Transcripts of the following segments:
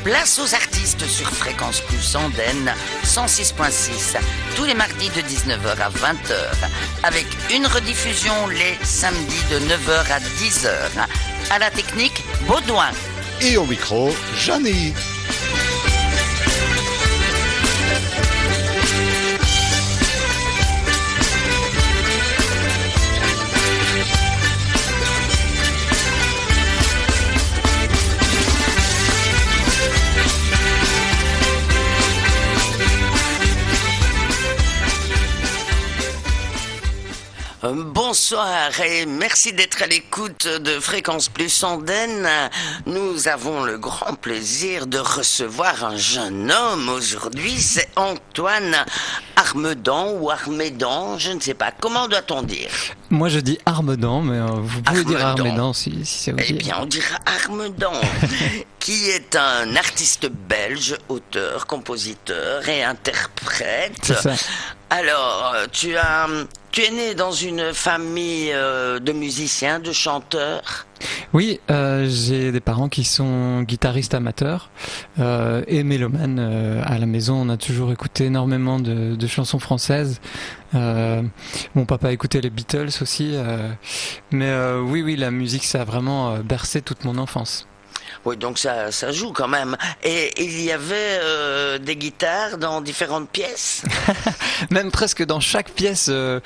Place aux artistes sur Fréquence Plus Andenne 106.6 tous les mardis de 19h à 20h avec une rediffusion les samedis de 9h à 10h. À la technique, Baudouin. Et au micro, Jeanny. Bonsoir et merci d'être à l'écoute de Fréquence Plus Andenne. Nous avons le grand plaisir de recevoir un jeune homme aujourd'hui, c'est Antoine Armedan ou Armédan, je ne sais pas. Comment doit-on dire? Moi je dis Armedan, mais vous pouvez dire Armédan si ça vous dit. Eh bien on dira Armedan, qui est un artiste belge, auteur, compositeur et interprète. C'est ça. Alors, tu es né dans une famille de musiciens, de chanteurs? Oui, j'ai des parents qui sont guitaristes amateurs et mélomanes. À la maison, on a toujours écouté énormément de chansons françaises. Mon papa écoutait les Beatles aussi. Mais oui, la musique, ça a vraiment bercé toute mon enfance. Oui, donc ça joue quand même. Et il y avait des guitares dans différentes pièces? Même presque dans chaque pièce de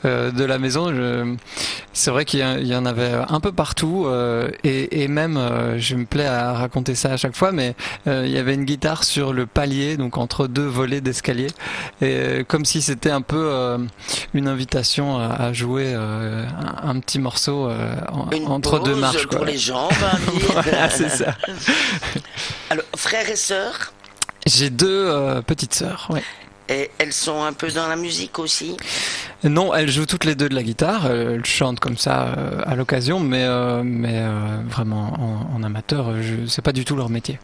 la maison. C'est vrai qu'il y en avait un peu partout. Et même, je me plais à raconter ça à chaque fois, mais il y avait une guitare sur le palier, donc entre deux volets d'escalier. Et comme si c'était un peu une invitation à jouer un petit morceau entre deux marches. Pour les jambes. Voilà, c'est ça. Alors, frères et sœurs? J'ai deux petites sœurs, ouais. Et elles sont un peu dans la musique aussi? Non, elles jouent toutes les deux de la guitare, elles chantent comme ça à l'occasion, mais vraiment en amateur, c'est pas du tout leur métier.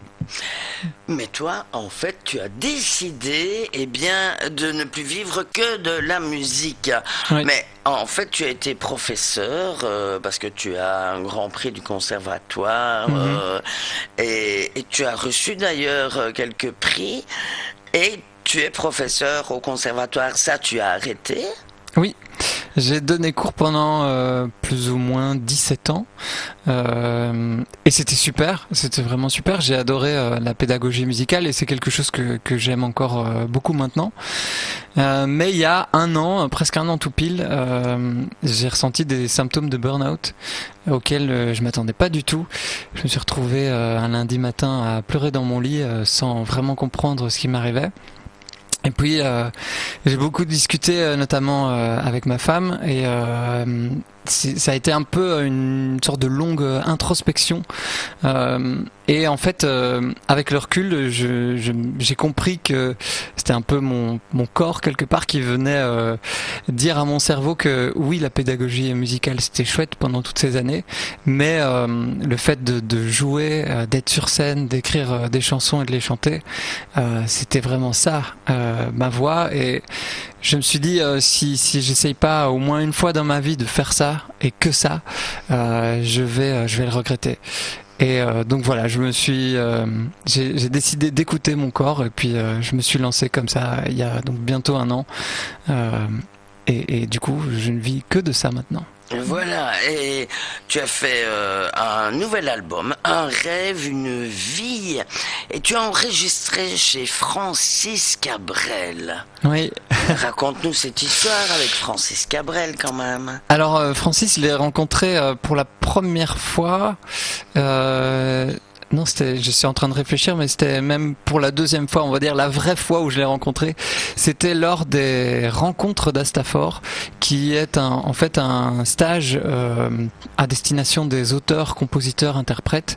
Mais toi, en fait, tu as décidé, de ne plus vivre que de la musique. Oui. Mais en fait, tu as été professeur parce que tu as un grand prix du conservatoire et tu as reçu d'ailleurs quelques prix et tu es professeur au conservatoire. Ça, tu as arrêté? Oui, j'ai donné cours pendant plus ou moins 17 ans et c'était super, c'était vraiment super. J'ai adoré la pédagogie musicale et c'est quelque chose que j'aime encore beaucoup maintenant. Mais il y a un an, presque un an tout pile, j'ai ressenti des symptômes de burn-out auxquels je m'attendais pas du tout. Je me suis retrouvé un lundi matin à pleurer dans mon lit sans vraiment comprendre ce qui m'arrivait. Et puis j'ai beaucoup discuté notamment avec ma femme et ça a été un peu une sorte de longue introspection et en fait avec le recul j'ai compris que c'était un peu mon corps quelque part qui venait dire à mon cerveau que oui, la pédagogie musicale c'était chouette pendant toutes ces années, mais le fait de jouer, d'être sur scène, d'écrire des chansons et de les chanter, c'était vraiment ça ma voix. Et je me suis dit si j'essaye pas au moins une fois dans ma vie de faire ça et que ça, je vais le regretter. Et donc voilà, j'ai décidé d'écouter mon corps et puis je me suis lancé comme ça il y a donc bientôt un an et du coup je ne vis que de ça maintenant. Voilà, et tu as fait un nouvel album, Un rêve, une vie, et tu as enregistré chez Francis Cabrel. Oui. Raconte-nous cette histoire avec Francis Cabrel quand même. Alors Francis, je l'ai rencontré pour la première fois. Non, je suis en train de réfléchir, mais c'était même pour la deuxième fois, on va dire la vraie fois où je l'ai rencontré. C'était lors des rencontres d'Astafor, qui est en fait un stage à destination des auteurs, compositeurs, interprètes.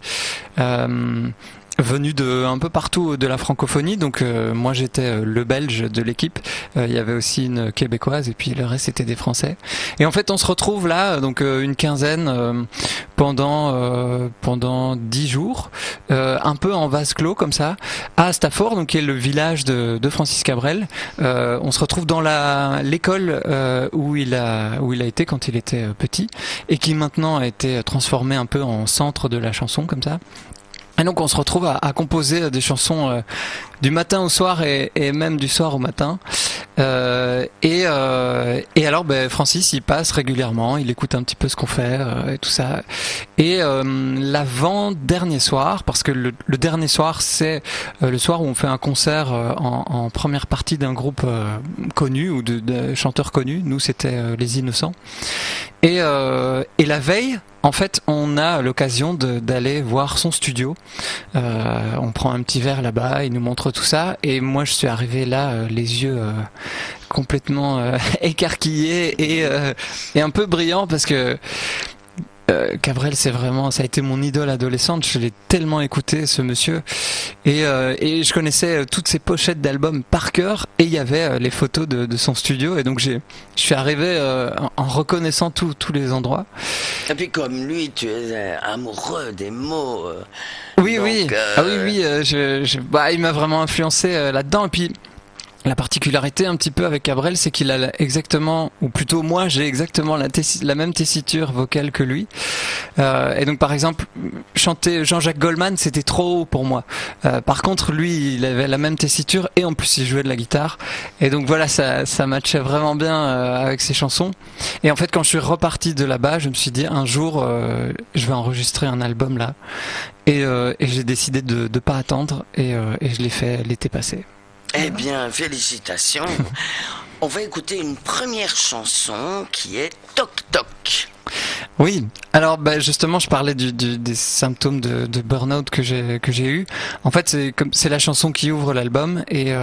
Venu de un peu partout de la francophonie, donc moi j'étais le belge de l'équipe, il y avait aussi une québécoise et puis le reste c'était des français. Et en fait on se retrouve là, donc une quinzaine pendant 10 jours, un peu en vase clos comme ça, à Stafford, donc qui est le village de Francis Cabrel. On se retrouve dans l'école où il a été quand il était petit et qui maintenant a été transformé un peu en centre de la chanson comme ça. Et donc on se retrouve à composer des chansons du matin au soir et même du soir au matin. Et alors Francis il passe régulièrement, il écoute un petit peu ce qu'on fait et tout ça. Et l'avant-dernier soir, parce que le dernier soir c'est le soir où on fait un concert en première partie d'un groupe connu ou de chanteurs connus. Nous c'était Les Innocents. Et la veille, en fait, on a l'occasion d'aller voir son studio. On prend un petit verre là-bas, il nous montre tout ça. Et moi, je suis arrivé là, les yeux complètement écarquillés et un peu brillants parce que Cabrel, ça a été mon idole adolescente. Je l'ai tellement écouté, ce monsieur, et je connaissais toutes ses pochettes d'albums par cœur. Et il y avait les photos de son studio, et donc je suis arrivé en reconnaissant tous les endroits. Et puis comme lui, tu es amoureux des mots. Oui, donc, oui, il m'a vraiment influencé là-dedans. Et puis la particularité un petit peu avec Cabrel, c'est qu'il a exactement, ou plutôt moi, j'ai exactement la même tessiture vocale que lui. Et donc par exemple, chanter Jean-Jacques Goldman, c'était trop haut pour moi. Par contre, lui, il avait la même tessiture et en plus il jouait de la guitare. Et donc voilà, ça matchait vraiment bien avec ses chansons. Et en fait, quand je suis reparti de là-bas, je me suis dit un jour, je vais enregistrer un album là. Et j'ai décidé de pas attendre et je l'ai fait l'été passé. Eh bien, félicitations. On va écouter une première chanson qui est Toc Toc. Oui, alors justement, je parlais des symptômes de burn-out que j'ai eu. En fait, c'est la chanson qui ouvre l'album et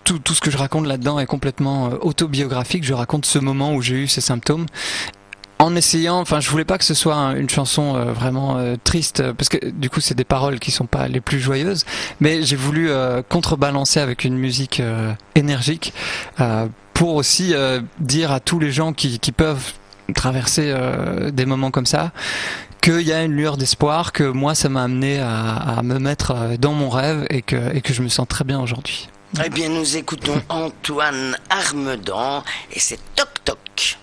tout ce que je raconte là-dedans est complètement autobiographique. Je raconte ce moment où j'ai eu ces symptômes. En essayant, je voulais pas que ce soit une chanson vraiment triste, parce que du coup c'est des paroles qui sont pas les plus joyeuses, mais j'ai voulu contrebalancer avec une musique énergique pour aussi dire à tous les gens qui peuvent traverser des moments comme ça qu'il y a une lueur d'espoir, que moi ça m'a amené à me mettre dans mon rêve et que je me sens très bien aujourd'hui. Eh bien, nous écoutons Antoine Armedan et c'est Toc Toc.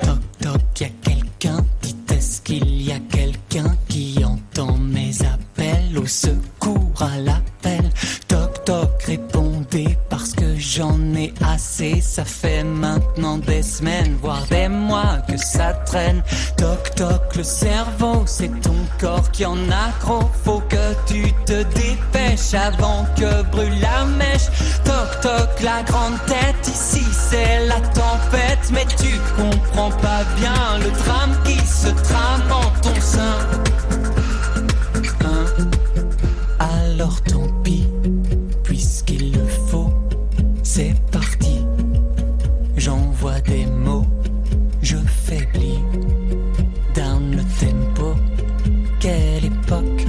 Toc toc, y a quelqu'un, dites est-ce qu'il y a quelqu'un qui entend mes appels au secours, à l'appel? Toc toc, répondez parce que j'en ai assez, ça fait maintenant des semaines, voire des mois que ça traîne. Toc toc, le cerveau, c'est ton corps qui en a trop, faut que tu te dépêches avant que brûle la mèche. Toc toc, la grande tête, ici c'est la tempête, mais tu comprends pas bien le drame qui se trame en ton sein. Alors tant pis, puisqu'il le faut, c'est parti. J'envoie des mots, je faiblis. Down le tempo, quelle époque.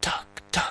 Toc toc.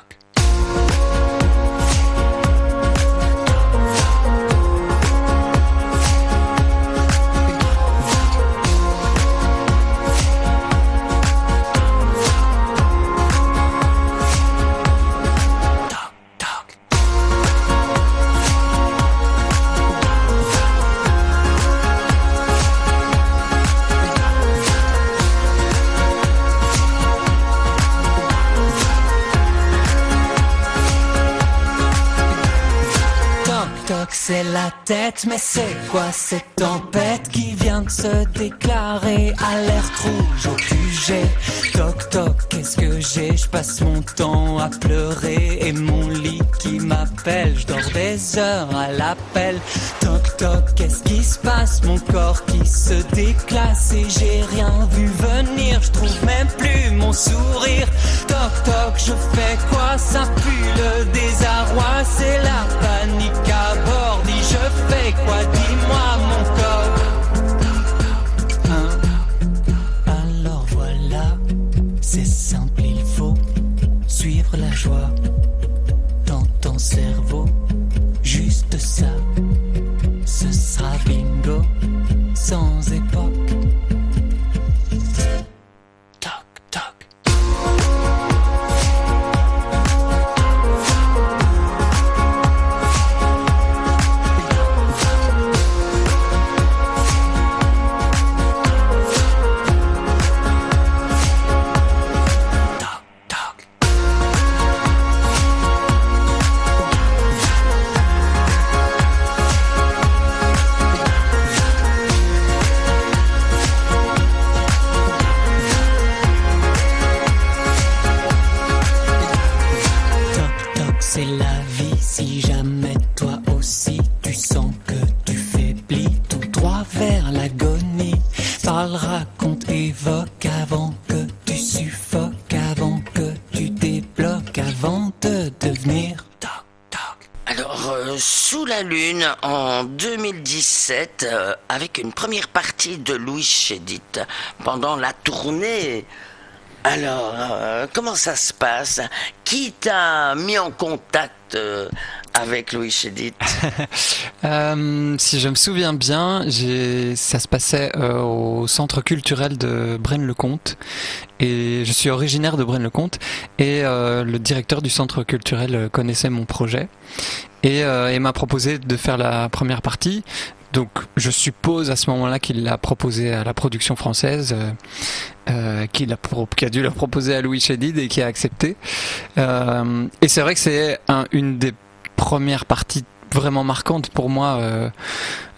C'est la tête, mais c'est quoi cette tempête qui vient de se déclarer? Alerte rouge au QG. Toc toc, qu'est-ce que j'ai? Je passe mon temps à pleurer et mon lit qui m'appelle. Je dors des heures à l'appel. Toc toc, qu'est-ce qui se passe? Mon corps qui se déclasse et j'ai rien vu venir. Je trouve même plus mon sourire. Toc toc, je fais quoi? Ça pue le désarroi, c'est la panique à bord. Dis je fais quoi? Dis-moi mon corps. Alors voilà, c'est simple, il faut suivre la joie dans ton cerveau. Juste ça, ce sera bingo, sans époque. Toc toc. vie. Si jamais toi aussi tu sens que tu faiblis, tout droit vers l'agonie. Parle, raconte, évoque avant que tu suffoques, avant que tu débloques, avant de devenir toc toc. Alors, Sous la Lune, en 2017, avec une première partie de Louis Chédid, pendant la tournée. Alors, comment ça se passe? Qui t'a mis en contact avec Louis Chédid? Si je me souviens bien, ça se passait au centre culturel de Braine-le-Comte, et je suis originaire de Braine-le-Comte, et le directeur du centre culturel connaissait mon projet et m'a proposé de faire la première partie. Donc je suppose à ce moment-là qu'il l'a proposé à la production française, qui a dû la proposer à Louis Chédid et qui a accepté. Et c'est vrai que c'est une des premières parties vraiment marquantes pour moi,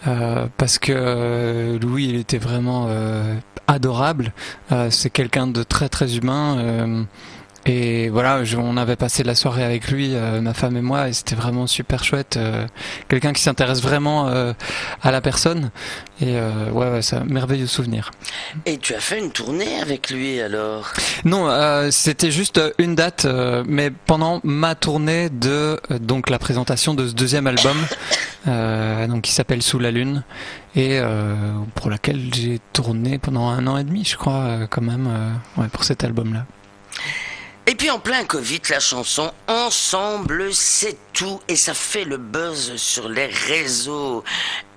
parce que Louis, il était vraiment adorable. C'est quelqu'un de très très humain. Et voilà, on avait passé la soirée avec lui, ma femme et moi, et c'était vraiment super chouette. Quelqu'un qui s'intéresse vraiment à la personne. Et ouais, c'est un merveilleux souvenir. Et tu as fait une tournée avec lui alors? Non, c'était juste une date, mais pendant ma tournée de donc la présentation de ce deuxième album, donc qui s'appelle Sous la Lune, et pour laquelle j'ai tourné pendant 1 an et demi, je crois, quand même, ouais, pour cet album-là. Et puis en plein Covid, la chanson Ensemble c'est tout, et ça fait le buzz sur les réseaux,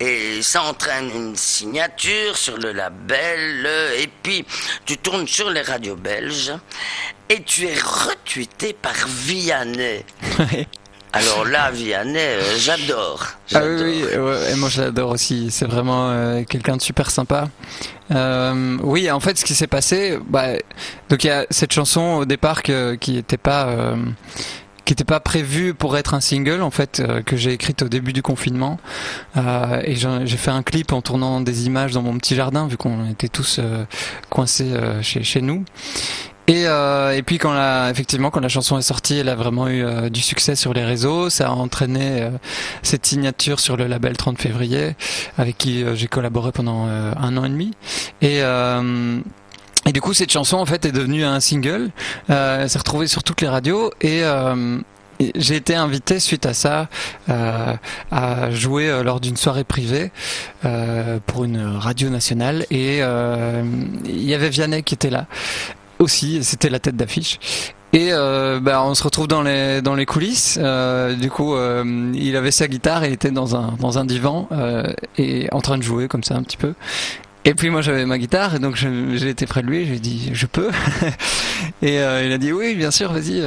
et ça entraîne une signature sur le label, et puis tu tournes sur les radios belges et tu es retweeté par Vianney. Alors là, Vianney, j'adore. Ah oui, ouais, et moi je l'adore aussi, c'est vraiment quelqu'un de super sympa. Oui, en fait, ce qui s'est passé, donc il y a cette chanson au départ qui était pas prévue pour être un single, en fait, que j'ai écrite au début du confinement, et j'ai fait un clip en tournant des images dans mon petit jardin, vu qu'on était tous coincés chez nous. Et puis effectivement quand la chanson est sortie, elle a vraiment eu du succès sur les réseaux. Ça a entraîné cette signature sur le label 30 février, avec qui j'ai collaboré pendant 1 an et demi. Et du coup cette chanson en fait est devenue un single. Elle s'est retrouvée sur toutes les radios, et j'ai été invité suite à ça à jouer lors d'une soirée privée pour une radio nationale, et il y avait Vianney qui était là aussi, c'était la tête d'affiche. Et on se retrouve dans les coulisses. Du coup, il avait sa guitare, il était dans un divan et en train de jouer comme ça un petit peu. Et puis moi j'avais ma guitare, et donc j'ai été près de lui, j'ai dit je peux. Et il a dit oui bien sûr, vas-y.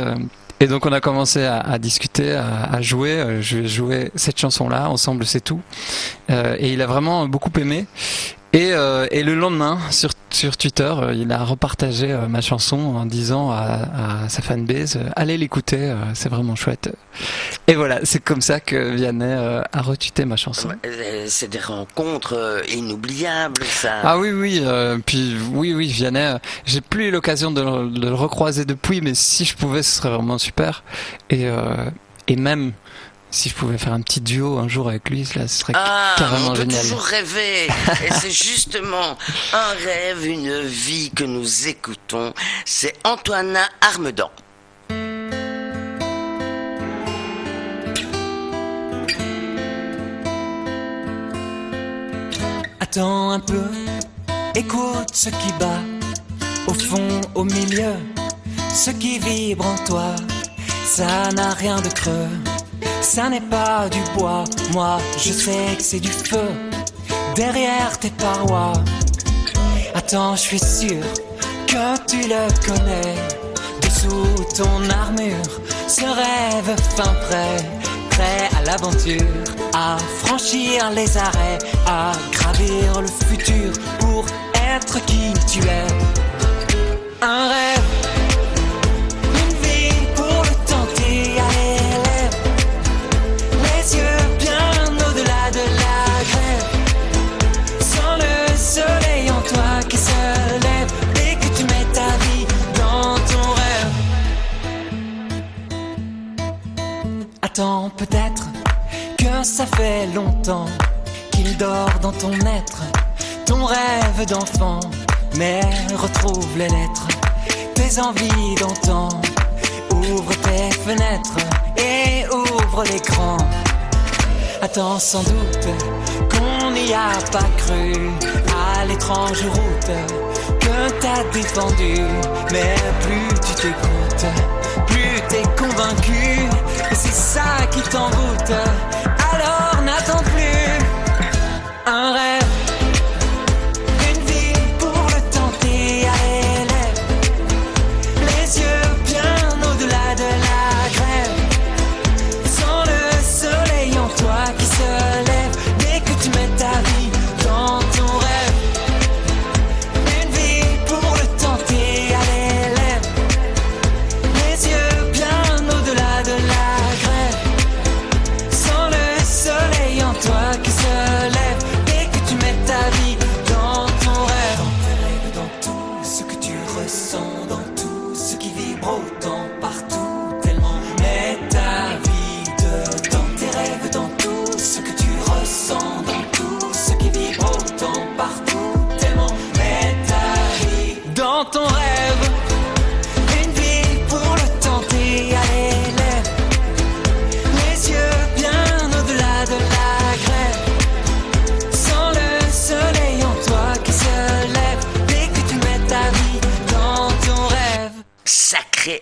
Et donc on a commencé à discuter, à jouer. Je vais jouer cette chanson-là, Ensemble c'est tout. Et il a vraiment beaucoup aimé. Et le lendemain, sur Twitter, il a repartagé ma chanson en disant à sa fanbase allez l'écouter, c'est vraiment chouette. Et voilà, c'est comme ça que Vianney a retweeté ma chanson. C'est des rencontres inoubliables, ça. Ah oui, puis oui, Vianney, j'ai plus eu l'occasion de le recroiser depuis, mais si je pouvais, ce serait vraiment super. Et même si je pouvais faire un petit duo un jour avec lui, là, ce serait carrément génial. On peut toujours rêver. Et c'est justement un rêve, une vie que nous écoutons. C'est Antoine Armedan. Attends un peu, écoute ce qui bat au fond, au milieu, ce qui vibre en toi. Ça n'a rien de creux, ça n'est pas du bois. Moi je sais que c'est du feu derrière tes parois. Attends, je suis sûr que tu le connais. Dessous ton armure, ce rêve fin prêt à l'aventure, à franchir les arrêts, à gravir le futur pour être qui tu es. Un rêve, une vie pour le tenter, allez, lève les yeux bien au-delà de la grève. Sans le soleil en toi qui se lève, dès que tu mets ta vie dans ton rêve. Attends peut-être que ça fait longtemps qu'il dort dans ton être, ton rêve d'enfant. Mais retrouve les lettres, tes envies d'antan. Ouvre tes fenêtres et ouvre l'écran. Attends sans doute qu'on n'y a pas cru à l'étrange route que t'as défendue. Mais plus tu t'écoutes, plus t'es convaincu que c'est ça qui t'envoûte. Alors n'attends plus un rêve.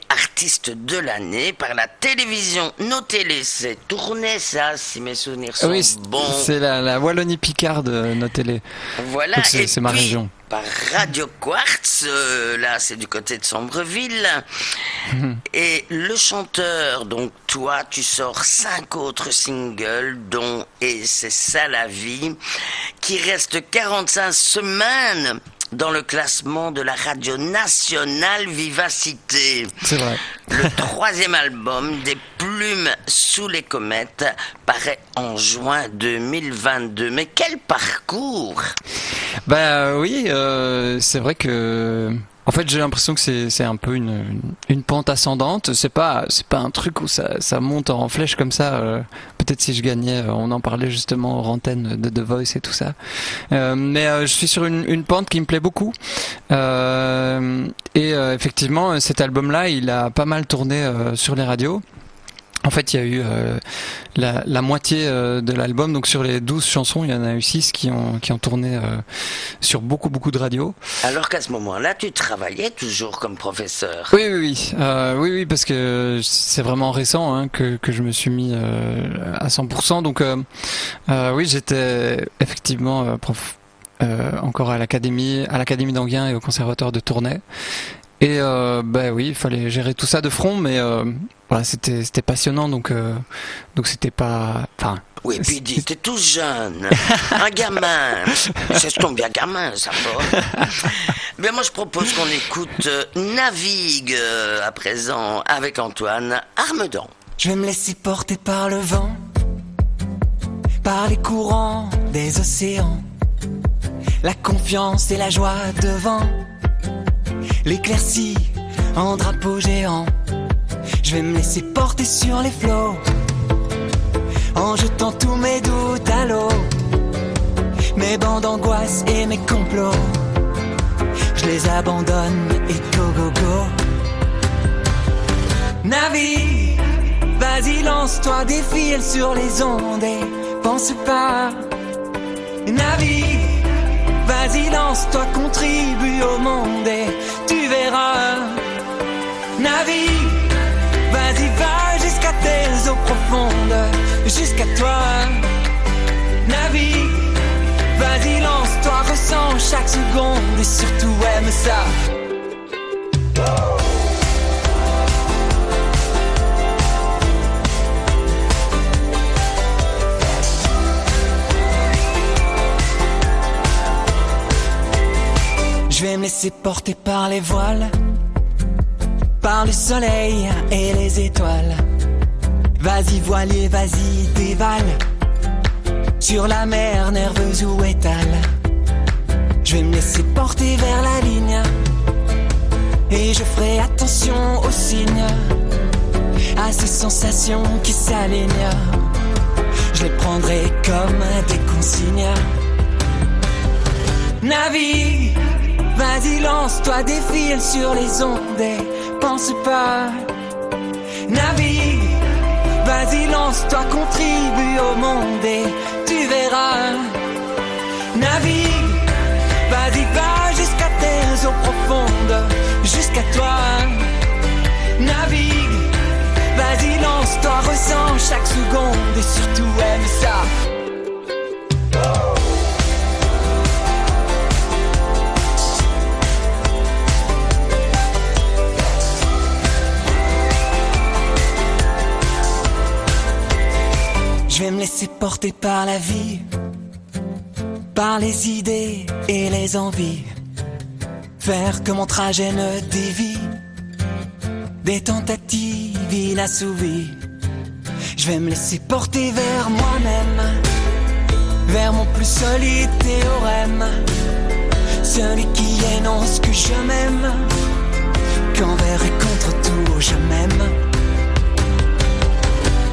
Artiste de l'année par la télévision. Notez-les, c'est tourné ça, si mes souvenirs sont bons. C'est la Wallonie-Picarde, notez-les. Voilà, donc c'est ma région. Par Radio Quartz, là c'est du côté de Sombreville. Et le chanteur, donc toi, tu sors 5 autres singles, dont Et c'est ça la vie, qui reste 45 semaines dans le classement de la radio nationale Vivacité. C'est vrai. Le 3e album, Des plumes sous les comètes, paraît en juin 2022. Mais quel parcours! Bah oui, c'est vrai que... En fait, j'ai l'impression que c'est un peu une pente ascendante. C'est pas un truc où ça monte en flèche comme ça. Peut-être si je gagnais, on en parlait justement hors antenne de The Voice et tout ça. Mais je suis sur une pente qui me plaît beaucoup. Et effectivement, cet album-là, il a pas mal tourné sur les radios. En fait, il y a eu la moitié de l'album, donc sur les 12 chansons, il y en a eu 6 qui ont tourné sur beaucoup de radios. Alors qu'à ce moment-là, tu travaillais toujours comme professeur. Oui, parce que c'est vraiment récent hein, que je me suis mis à 100%. Donc oui, j'étais effectivement prof encore à l'académie d'Anguin et au conservatoire de Tournai. Et oui, il fallait gérer tout ça de front, mais voilà, c'était passionnant, donc c'était pas. Enfin. Oui, puis dis, t'es tout jeune, un gamin. Ça se tombe bien, gamin, ça va. Mais moi, je propose qu'on écoute Navigue à présent avec Antoine Armedan. Je vais me laisser porter par le vent, par les courants des océans, la confiance et la joie devant l'éclaircie en drapeau géant. Je vais me laisser porter sur les flots, en jetant tous mes doutes à l'eau, mes bancs d'angoisse et mes complots. Je les abandonne et go go go. Navigue, vas-y lance-toi, défile sur les ondes et pense pas. Navigue, vas-y lance-toi, contribue au monde et tu verras. Navigue, vas-y va jusqu'à tes eaux profondes, jusqu'à toi. Navigue, vas-y lance-toi, ressens chaque seconde et surtout aime ça. Je vais me laisser porter par les voiles, par le soleil et les étoiles. Vas-y voilier, vas-y dévale, sur la mer nerveuse ou étale. Je vais me laisser porter vers la ligne, et je ferai attention aux signes. à ces sensations qui s'alignent. Je les prendrai comme des consignes. Navigue, vas-y lance-toi, défile sur les ondes et pense pas. Navigue, vas-y lance-toi, contribue au monde et tu verras. Navigue, vas-y va jusqu'à tes eaux profondes, jusqu'à toi. Navigue, vas-y lance-toi, ressens chaque seconde et surtout aime ça. Je vais me laisser porter par la vie, par les idées et les envies, faire que mon trajet ne dévie des tentatives inassouvies. Je vais me laisser porter vers moi-même, vers mon plus solide théorème, celui qui énonce que je m'aime, qu'envers et contre tout je m'aime.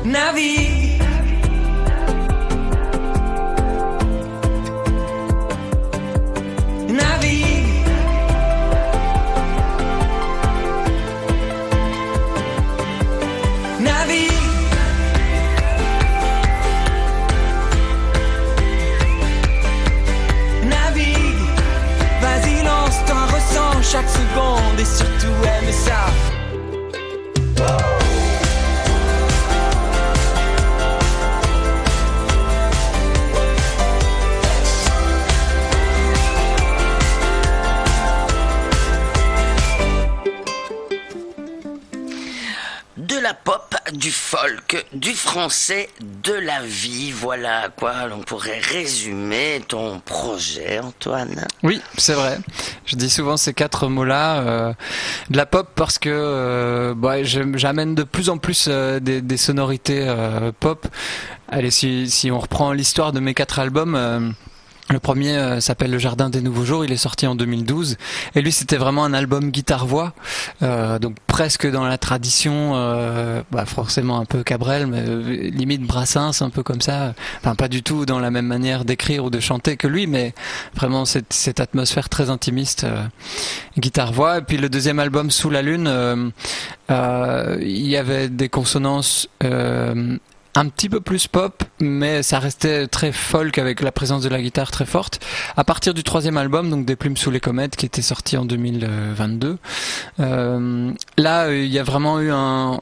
Navigue, navigue, navigue, navigue, vas-y lance-toi, ressens chaque seconde et surtout aime ça. De la pop, du folk, du français, de la vie, voilà à quoi l'on pourrait résumer ton projet, Antoine. Oui, c'est vrai. Je dis souvent ces 4 mots-là. De la pop parce que j'amène de plus en plus des sonorités pop. Allez, si on reprend l'histoire de mes 4 albums... Le premier s'appelle Le Jardin des Nouveaux Jours, il est sorti en 2012 et lui c'était vraiment un album guitare-voix, donc presque dans la tradition, forcément un peu Cabrel, mais limite Brassens, un peu comme ça, enfin pas du tout dans la même manière d'écrire ou de chanter que lui, mais vraiment cette atmosphère très intimiste, guitare-voix. Et puis le deuxième album Sous la Lune, il y avait des consonances un petit peu plus pop, mais ça restait très folk avec la présence de la guitare très forte. À partir du troisième album, donc Des plumes sous les comètes, qui était sorti en 2022, là, il y a vraiment eu un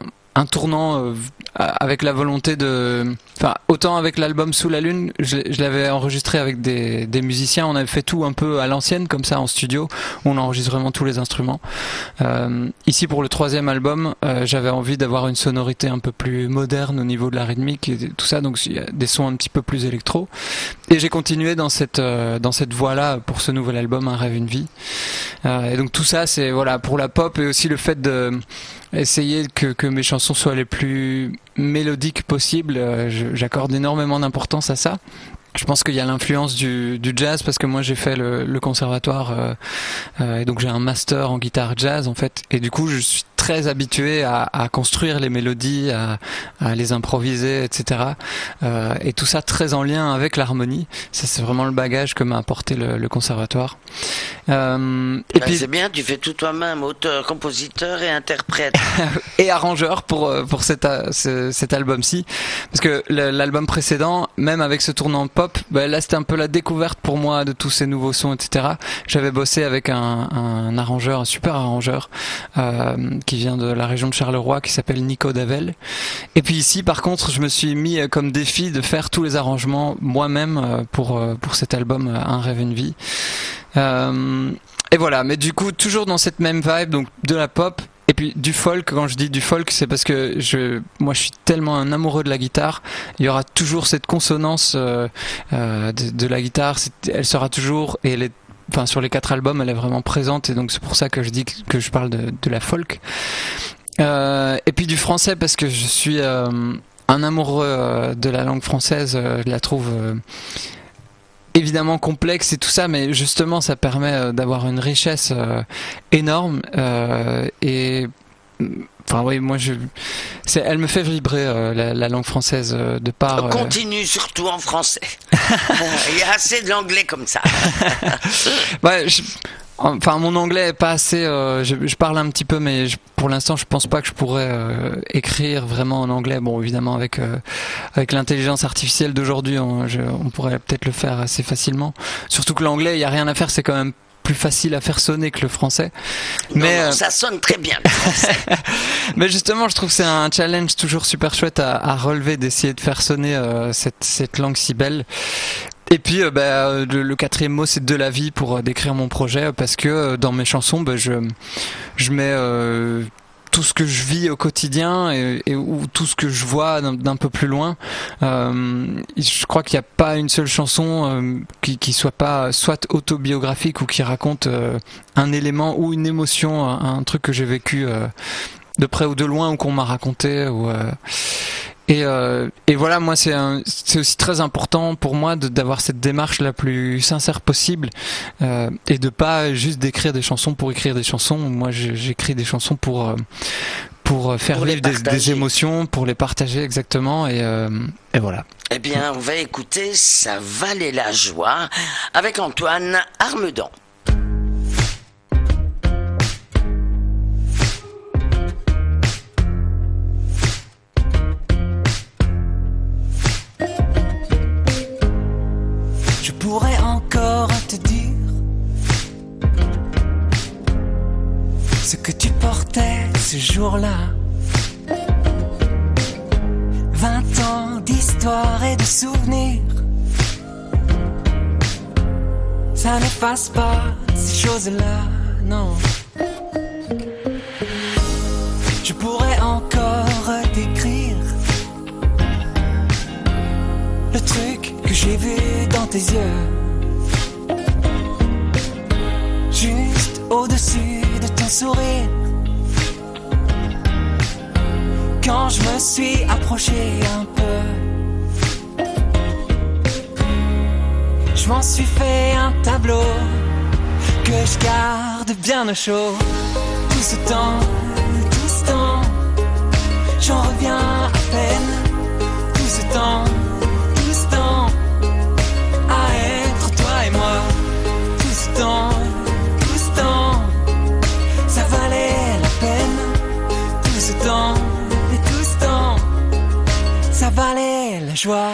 tournant avec la volonté de... Enfin, autant avec l'album Sous la Lune, je l'avais enregistré avec des musiciens, on avait fait tout un peu à l'ancienne, comme ça, en studio, où on enregistre vraiment tous les instruments. Ici, pour le troisième album, j'avais envie d'avoir une sonorité un peu plus moderne au niveau de la rythmique et tout ça, donc il y a des sons un petit peu plus électro. Et j'ai continué dans cette voie-là pour ce nouvel album, Un rêve, une vie. Et donc tout ça, c'est voilà pour la pop, et aussi le fait de essayer que mes chansons soient les plus mélodiques possibles. J'accorde énormément d'importance à ça. Je pense qu'il y a l'influence du jazz, parce que moi j'ai fait le conservatoire et donc j'ai un master en guitare jazz en fait, et du coup je suis très habitué à construire les mélodies, à les improviser, etc. Et tout ça très en lien avec l'harmonie. Ça c'est vraiment le bagage que m'a apporté le conservatoire. Et puis c'est bien, tu fais tout toi-même, auteur, compositeur et interprète. Et arrangeur pour cet album-ci, parce que l'album précédent, même avec ce tournant pop, là c'était un peu la découverte pour moi de tous ces nouveaux sons, etc. J'avais bossé avec un arrangeur, un super arrangeur qui vient de la région de Charleroi, qui s'appelle Nico Davel. Et puis ici par contre je me suis mis comme défi de faire tous les arrangements moi-même pour cet album Un rêve, une vie. Et voilà, mais du coup toujours dans cette même vibe, donc de la pop. Et puis du folk, quand je dis du folk, c'est parce que moi je suis tellement un amoureux de la guitare, il y aura toujours cette consonance de la guitare, elle sera toujours, et sur les 4 albums elle est vraiment présente, et donc c'est pour ça que je dis que je parle de la folk. Et puis du français, parce que je suis un amoureux de la langue française, je la trouve... évidemment complexe et tout ça, mais justement ça permet d'avoir une richesse énorme, et Enfin oui, moi elle me fait vibrer la langue française de par. Continue surtout en français. Il y a assez de l'anglais comme ça. Ouais, enfin mon anglais est pas assez. Je parle un petit peu, mais pour l'instant je pense pas que je pourrais écrire vraiment en anglais. Bon, évidemment avec l'intelligence artificielle d'aujourd'hui, on pourrait peut-être le faire assez facilement. Surtout que l'anglais, il y a rien à faire, c'est quand même plus facile à faire sonner que le français. Non, ça sonne très bien le français. Mais justement, je trouve que c'est un challenge toujours super chouette à relever, d'essayer de faire sonner cette langue si belle. Et puis le quatrième mot, c'est de la vie pour décrire mon projet, parce que dans mes chansons, je mets tout ce que je vis au quotidien ou tout ce que je vois d'un peu plus loin. Je crois qu'il n'y a pas une seule chanson qui soit pas soit autobiographique ou qui raconte un élément ou une émotion, un truc que j'ai vécu de près ou de loin ou qu'on m'a raconté. Et voilà, moi c'est aussi très important pour moi d'avoir cette démarche la plus sincère possible et de pas juste d'écrire des chansons pour écrire des chansons. Moi j'écris des chansons pour faire vivre des émotions, pour les partager exactement et voilà. Eh bien, on va écouter Ça valait la joie avec Antoine Armedan. Je pourrais encore te dire ce que tu portais ce jour-là. 20 ans d'histoire et de souvenirs, ça n'efface pas ces choses-là, non. Je pourrais encore t'écrire le truc que j'ai vu dans tes yeux, juste au-dessus de ton sourire. Quand je me suis approché un peu, je m'en suis fait un tableau que je garde bien au chaud. Tout ce temps, j'en reviens à peine. Tout ce temps, à être toi et moi. Tout ce temps, ça valait la peine. Tout ce temps, ça valait la joie.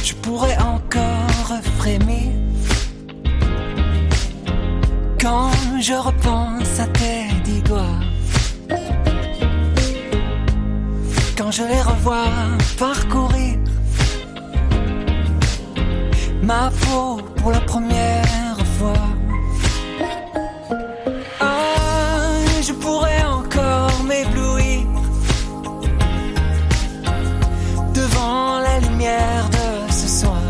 Je pourrais encore frémir quand je repense à tes 10 doigts, quand je les revois parcourir ma peau pour la première fois. Je pourrais encore m'éblouir devant la lumière de ce soir,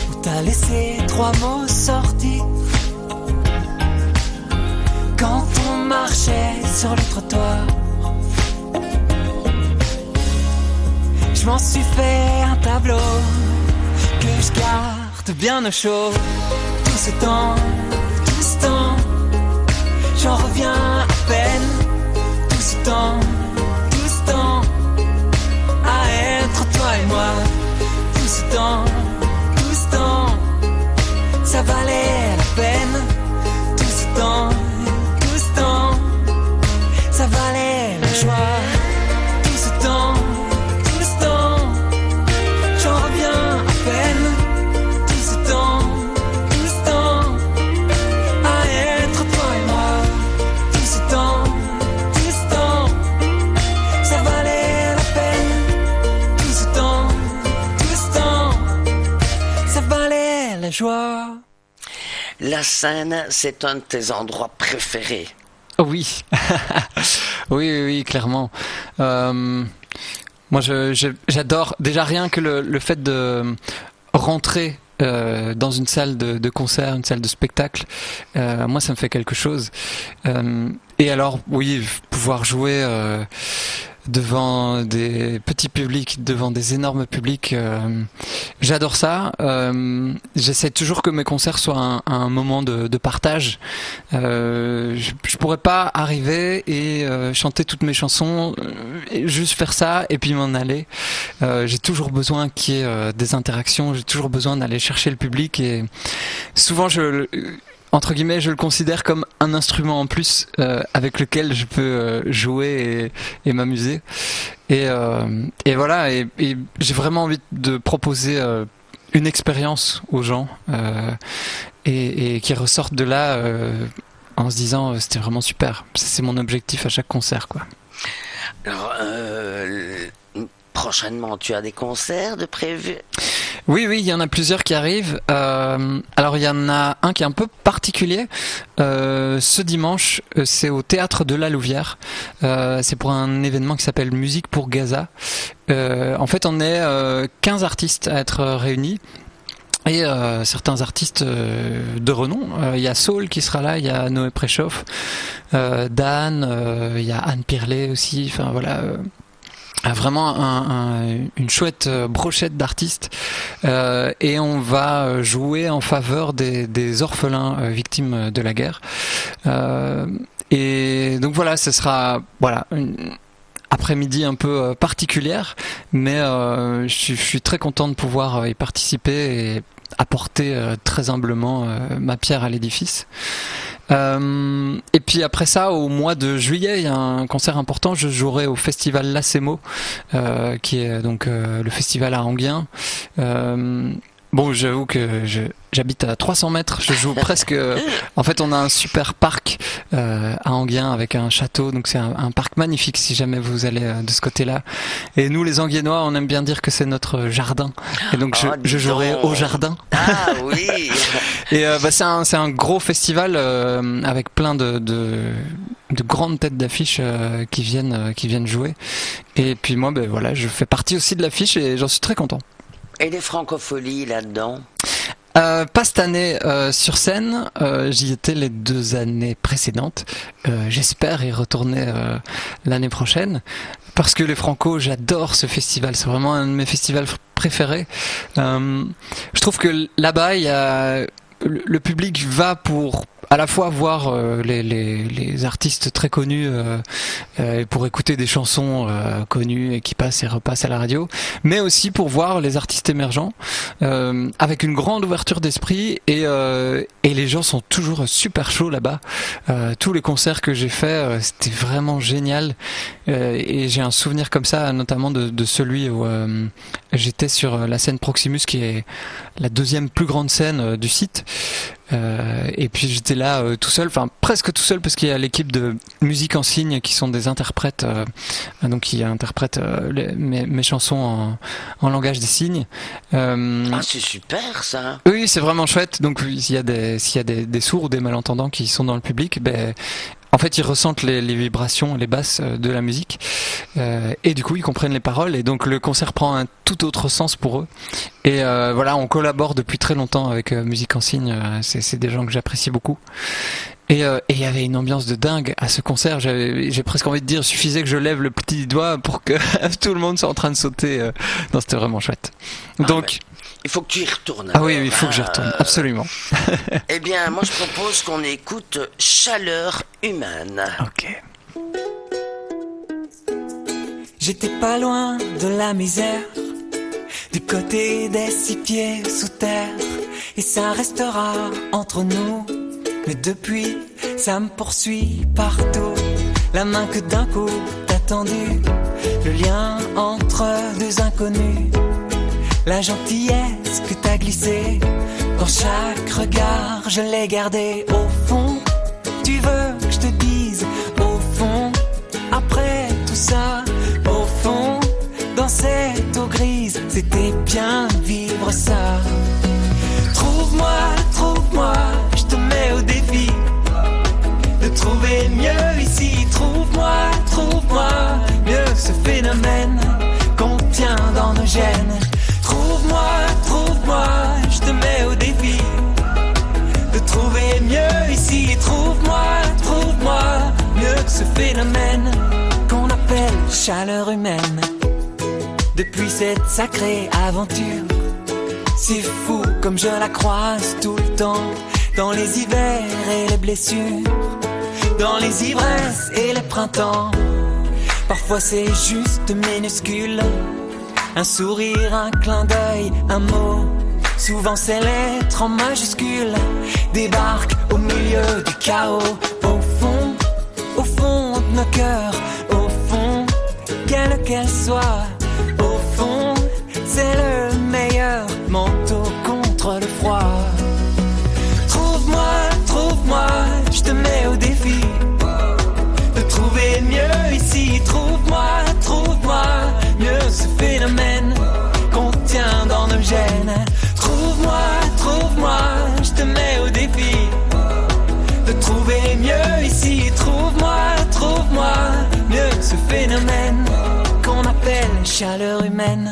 où t'as laissé 3 mots sortir quand on marchait sur le trottoir. Je m'en suis fait un tableau que je garde bien au chaud. Tout ce temps, j'en reviens à peine. Tout ce temps, à être toi et moi. Tout ce temps, ça valait la peine. Tout ce temps, ça valait la joie. Tout ce temps, j'en reviens à peine. Tout ce temps, à être toi et moi. Tout ce temps, ça valait la peine. Tout ce temps, ça valait la joie. La scène, c'est un de tes endroits préférés. Oui, oui, clairement. Moi, j'adore déjà rien que le fait de rentrer dans une salle de concert, une salle de spectacle. Moi, ça me fait quelque chose. Et alors, oui, pouvoir jouer devant des petits publics, devant des énormes publics. J'adore ça. J'essaie toujours que mes concerts soient un moment de partage. Je pourrais pas arriver et chanter toutes mes chansons, et juste faire ça et puis m'en aller. J'ai toujours besoin qu'il y ait des interactions. J'ai toujours besoin d'aller chercher le public, et souvent entre guillemets, je le considère comme un instrument en plus avec lequel je peux jouer et m'amuser. Et voilà, et j'ai vraiment envie de proposer une expérience aux gens et qui ressortent de là en se disant c'était vraiment super. C'est mon objectif à chaque concert, quoi. Alors, prochainement, tu as des concerts de prévus? Oui, il y en a plusieurs qui arrivent. Alors il y en a un qui est un peu particulier. Ce dimanche, c'est au Théâtre de la Louvière. C'est pour un événement qui s'appelle Musique pour Gaza. En fait, on est 15 artistes à être réunis. Et certains artistes de renom. Il y a Saul qui sera là, il y a Noé Préchoff, Dan, il y a Anne Pirlet aussi. Enfin voilà. Vraiment une chouette brochette d'artistes, et on va jouer en faveur des orphelins victimes de la guerre, et donc voilà, ce sera une après-midi un peu particulière, mais je suis très content de pouvoir y participer et apporter très humblement ma pierre à l'édifice. Et puis après ça, au mois de juillet, il y a un concert important. Je jouerai au festival Lacemo, qui est donc le festival à Enghien. Bon, j'avoue que j'habite à 300 mètres. Je joue presque. En fait, on a un super parc à Enghien avec un château. Donc c'est un parc magnifique si jamais vous allez de ce côté-là. Et nous, les Enghiennois, on aime bien dire que c'est notre jardin. Et donc je jouerai au jardin. Ah oui. Et c'est un gros festival avec plein de grandes têtes d'affiche qui viennent jouer. Et puis moi, voilà, je fais partie aussi de l'affiche et j'en suis très content. Et les francopholies là-dedans? Pas cette année sur scène, j'y étais les 2 années précédentes. J'espère y retourner l'année prochaine, parce que les Franco, j'adore ce festival, c'est vraiment un de mes festivals préférés. Je trouve que là-bas, le public va pour à la fois voir les artistes très connus pour écouter des chansons connues et qui passent et repassent à la radio, mais aussi pour voir les artistes émergents avec une grande ouverture d'esprit, et les gens sont toujours super chauds là-bas. Tous les concerts que j'ai faits, c'était vraiment génial, et j'ai un souvenir comme ça, notamment de celui où j'étais sur la scène Proximus, qui est la 2e plus grande scène du site. Et puis j'étais là tout seul, enfin presque tout seul, parce qu'il y a l'équipe de musique en signe qui sont des interprètes, donc qui interprètent mes chansons en langage des signes. C'est super ça. Oui, c'est vraiment chouette. Donc s'il y a des sourds ou des malentendants qui sont dans le public, en fait, ils ressentent les vibrations, les basses de la musique, et du coup, ils comprennent les paroles, et donc le concert prend un tout autre sens pour eux. Et voilà, on collabore depuis très longtemps avec Musique en Signe. C'est des gens que j'apprécie beaucoup. Et il y avait une ambiance de dingue à ce concert. J'ai presque envie de dire, il suffisait que je lève le petit doigt pour que tout le monde soit en train de sauter. Non, c'était vraiment chouette. Donc. Il faut que tu y retournes. Ah oui, il faut que j'y retourne, absolument. Eh bien, moi je propose qu'on écoute Chaleur humaine. Ok. J'étais pas loin de la misère, du côté des 6 pieds sous terre, et ça restera entre nous. Mais depuis, ça me poursuit partout. La main que d'un coup t'as tendue, le lien entre 2 inconnus. La gentillesse que t'as glissée dans chaque regard, je l'ai gardée au fond. Tu veux que je te dise au fond, après tout ça, au fond, dans cette eau grise, c'était bien de vivre ça. Trouve-moi, je te mets au défi de trouver mieux ici. Trouve-moi, mieux ce phénomène qu'on tient dans nos gènes. Trouve-moi, je te mets au défi de trouver mieux ici. Trouve-moi, mieux que ce phénomène qu'on appelle chaleur humaine depuis cette sacrée aventure. C'est fou comme je la croise tout le temps, dans les hivers et les blessures, dans les ivresses et les printemps. Parfois c'est juste minuscule, un sourire, un clin d'œil, un mot. Souvent ces lettres en majuscules débarquent au milieu du chaos. Au fond de nos cœurs, au fond, quelle qu'elle soit, au fond, c'est le meilleur manteau contre le froid. Trouve-moi, je te mets au défi de trouver mieux ici. Trouve-moi, mieux ce phénomène qu'on tient dans nos gènes. Trouve-moi, je te mets au défi de trouver mieux ici. Trouve-moi, mieux ce phénomène qu'on appelle chaleur humaine.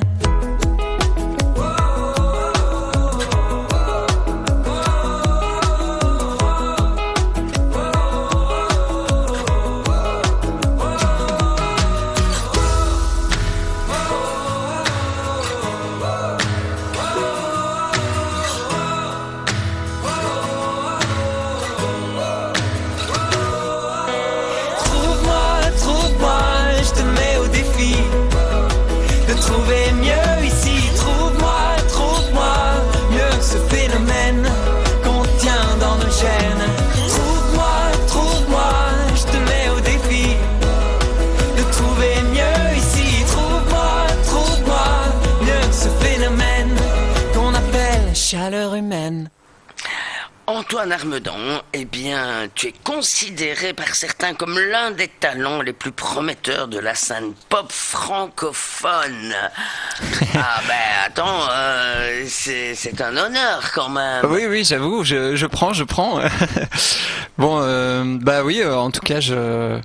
Trouver mieux ici, trouve-moi, mieux ce phénomène qu'on tient dans nos gènes. Trouve-moi, je te mets au défi de trouver mieux ici, trouve-moi, mieux ce phénomène qu'on appelle chaleur humaine. Antoine Armedan, eh bien, tu es considéré par certains comme l'un des talents les plus prometteurs de la scène pop francophone. Ah ben attends, c'est un honneur quand même. Oui, j'avoue, je prends. Bon, bah oui, en tout cas, j'ai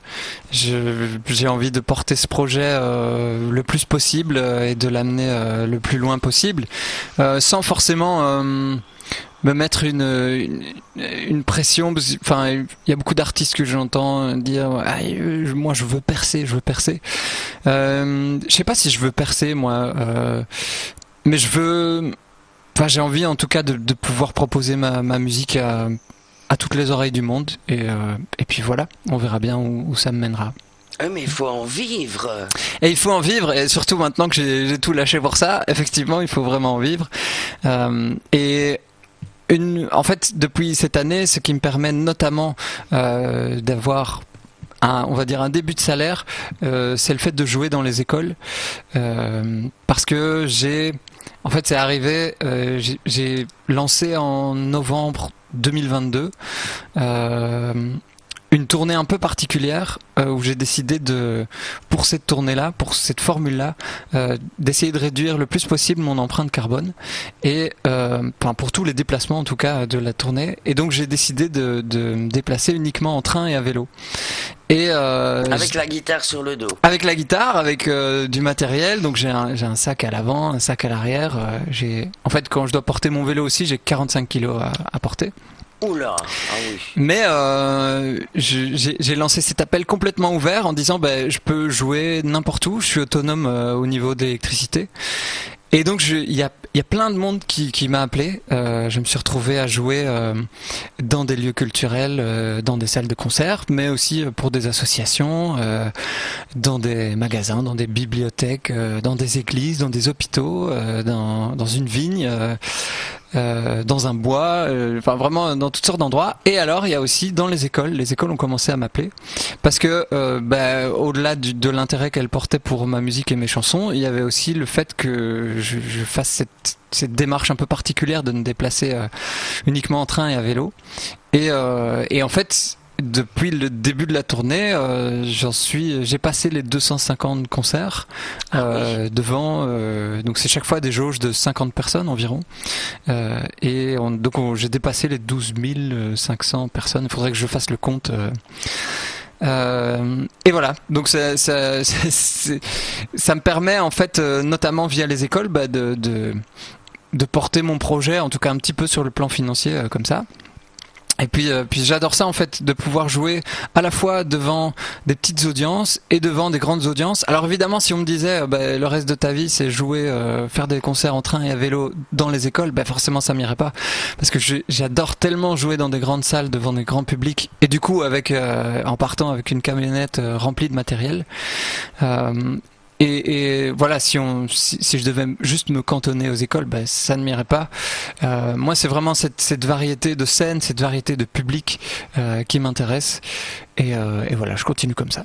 envie de porter ce projet le plus possible et de l'amener le plus loin possible, sans forcément me mettre une pression. Enfin, il y a beaucoup d'artistes que j'entends dire moi je veux percer. Je sais pas si je veux percer moi, mais j'ai envie en tout cas de pouvoir proposer ma musique à toutes les oreilles du monde, et puis voilà, on verra bien où ça me mènera. Mais il faut en vivre. Et il faut en vivre, et surtout maintenant que j'ai tout lâché pour ça, effectivement, il faut vraiment en vivre. En fait, depuis cette année, ce qui me permet notamment d'avoir on va dire un début de salaire, c'est le fait de jouer dans les écoles, parce que en fait, c'est arrivé, j'ai lancé en novembre 2022 une tournée un peu particulière, où j'ai décidé pour cette tournée-là, pour cette formule-là, d'essayer de réduire le plus possible mon empreinte carbone, et pour tous les déplacements en tout cas de la tournée. Et donc j'ai décidé de me déplacer uniquement en train et à vélo. Et avec la guitare sur le dos. Avec la guitare, avec du matériel. Donc j'ai un sac à l'avant, un sac à l'arrière. En fait, quand je dois porter mon vélo aussi, j'ai 45 kilos à porter. Oula, ah oui. Mais j'ai lancé cet appel complètement ouvert en disant je peux jouer n'importe où, je suis autonome au niveau de l'électricité. Et donc il y a plein de monde qui m'a appelé. Je me suis retrouvé à jouer dans des lieux culturels, dans des salles de concert, mais aussi pour des associations, dans des magasins, dans des bibliothèques, dans des églises, dans des hôpitaux, dans une vigne. Dans un bois, enfin vraiment dans toutes sortes d'endroits. Et alors il y a aussi dans les écoles ont commencé à m'appeler, parce que au-delà de l'intérêt qu'elles portaient pour ma musique et mes chansons, il y avait aussi le fait que je fasse cette démarche un peu particulière de me déplacer uniquement en train et à vélo. Et en fait, depuis le début de la tournée, j'ai passé les 250 concerts devant. Donc c'est chaque fois des jauges de 50 personnes environ. Et j'ai dépassé les 12 500 personnes. Il faudrait que je fasse le compte. Et voilà. Donc ça me permet en fait, notamment via les écoles, de porter mon projet, en tout cas un petit peu sur le plan financier, comme ça. Et puis j'adore ça en fait, de pouvoir jouer à la fois devant des petites audiences et devant des grandes audiences. Alors évidemment, si on me disait le reste de ta vie c'est jouer, faire des concerts en train et à vélo dans les écoles, forcément ça m'irait pas, parce que j'adore tellement jouer dans des grandes salles devant des grands publics, et du coup en partant avec une camionnette remplie de matériel. Et voilà, si je devais juste me cantonner aux écoles, ça ne m'irait pas. Moi, c'est vraiment cette variété de scènes, cette variété de public qui m'intéresse. Et voilà, je continue comme ça.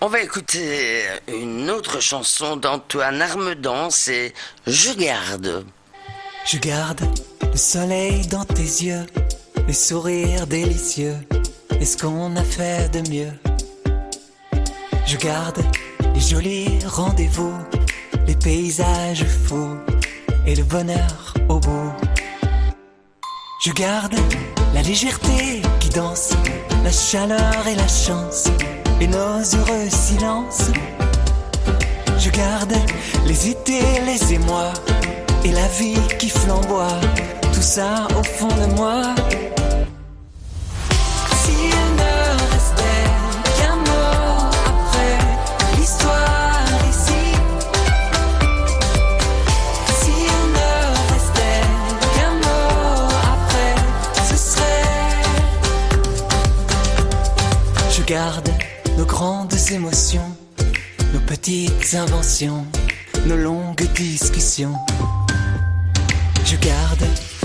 On va écouter une autre chanson d'Antoine Armedan, c'est Je garde. Je garde le soleil dans tes yeux, les sourires délicieux, et ce qu'on a fait de mieux. Je garde les jolis rendez-vous, les paysages fous et le bonheur au bout. Je garde la légèreté qui danse, la chaleur et la chance et nos heureux silences. Je garde les étés, les émois et la vie qui flamboie, tout ça au fond de moi. S'il ne restait qu'un mot après l'histoire ici, s'il ne restait qu'un mot après, ce serait. Je garde nos grandes émotions, nos petites inventions, nos longues discussions. Je garde